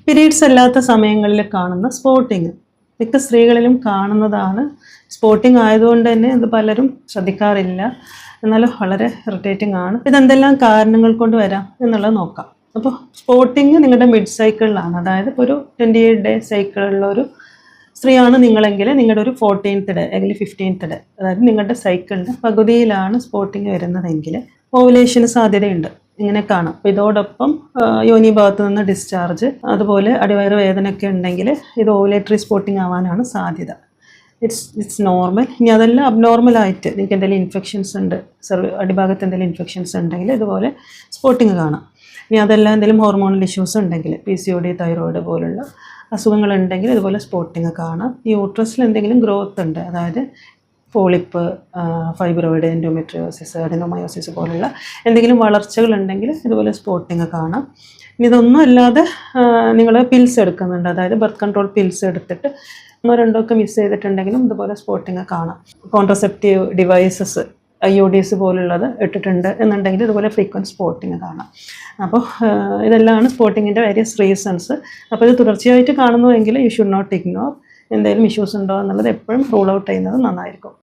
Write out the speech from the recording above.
Periods അല്ലാത്ത സമയങ്ങളിൽ കാണുന്ന സ്പോട്ടിങ് മിക്ക സ്ത്രീകളിലും കാണുന്നതാണ്. സ്പോട്ടിങ് ആയതുകൊണ്ട് തന്നെ ഇത് പലരും ശ്രദ്ധിക്കാറില്ല, എന്നാലും വളരെ ഇറിറ്റേറ്റിംഗ് ആണ്. ഇതെന്തെല്ലാം കാരണങ്ങൾ കൊണ്ട് വരാം എന്നുള്ളത് നോക്കാം. അപ്പോൾ സ്പോട്ടിങ് നിങ്ങളുടെ മിഡ് സൈക്കിളിലാണ്, അതായത് ഒരു 28 ഡേ സൈക്കിളുള്ള ഒരു സ്ത്രീയാണ് നിങ്ങളെങ്കിൽ നിങ്ങളുടെ ഒരു 14th ഡേ അല്ലെങ്കിൽ 15th ഡേ, അതായത് നിങ്ങളുടെ സൈക്കിളിൻ്റെ പകുതിയിലാണ് സ്പോട്ടിങ് വരുന്നതെങ്കിൽ ഓവുലേഷന് സാധ്യതയുണ്ട്. ഇങ്ങനെ കാണാം. അപ്പോൾ ഇതോടൊപ്പം യോനി ഭാഗത്ത് നിന്ന് ഡിസ്ചാർജ്, അതുപോലെ അടിവയറ് വേദനയൊക്കെ ഉണ്ടെങ്കിൽ ഇത് ഓവുലേറ്ററി സ്പോട്ടിങ് ആവാനാണ് സാധ്യത. It's normal. ഇനി അതെല്ലാം അബ്നോർമലായിട്ട് നിങ്ങൾക്ക് എന്തെങ്കിലും ഇൻഫെക്ഷൻസ് ഉണ്ട്, അടിഭാഗത്ത് എന്തെങ്കിലും ഇൻഫെക്ഷൻസ് ഉണ്ടെങ്കിൽ ഇതുപോലെ സ്പോട്ടിങ് കാണാം. ഇനി അതെല്ലാം എന്തെങ്കിലും ഹോർമോണൽ ഇഷ്യൂസ് ഉണ്ടെങ്കിൽ PCOD, തൈറോയിഡ് പോലുള്ള അസുഖങ്ങളുണ്ടെങ്കിൽ ഇതുപോലെ സ്പോട്ടിങ് കാണാം. ഈ യൂട്രസിൽ എന്തെങ്കിലും ഗ്രോത്ത് ഉണ്ട്, അതായത് പോളിപ്പ്, ഫൈബ്രോയിഡ്, എൻഡോമെട്രിയോസിസ്, അഡിനോമയോസിസ് പോലുള്ള എന്തെങ്കിലും വളർച്ചകൾ ഉണ്ടെങ്കിൽ ഇതുപോലെ സ്പോട്ടിങ് കാണാം. ഇനി ഇതൊന്നും അല്ലാതെ നിങ്ങൾ പിൽസ് എടുക്കുന്നുണ്ട്, അതായത് ബർത്ത് കൺട്രോൾ പിൽസ് എടുത്തിട്ട് 1-2 ഒക്കെ മിസ് ചെയ്തിട്ടുണ്ടെങ്കിലും ഇതുപോലെ സ്പോട്ടിങ് കാണാം. കോൺട്രസെപ്റ്റീവ് ഡിവൈസസ് IUDs പോലുള്ളത് ഇട്ടിട്ടുണ്ട് എന്നുണ്ടെങ്കിൽ ഇതുപോലെ ഫ്രീക്വൻറ്റ് സ്പോട്ടിങ് കാണാം. അപ്പോൾ ഇതെല്ലാമാണ് സ്പോട്ടിങ്ങിൻ്റെ വേരിയസ് റീസൺസ്. അപ്പോൾ ഇത് തുടർച്ചയായിട്ട് കാണുന്നുവെങ്കിൽ യു ഷുഡ് നോട്ട് ഇഗ്നോർ. എന്തെങ്കിലും ഇഷ്യൂസ് ഉണ്ടോ എന്നുള്ളത് എപ്പോഴും റൂൾ ഔട്ട് ചെയ്യുന്നത് നന്നായിരിക്കും.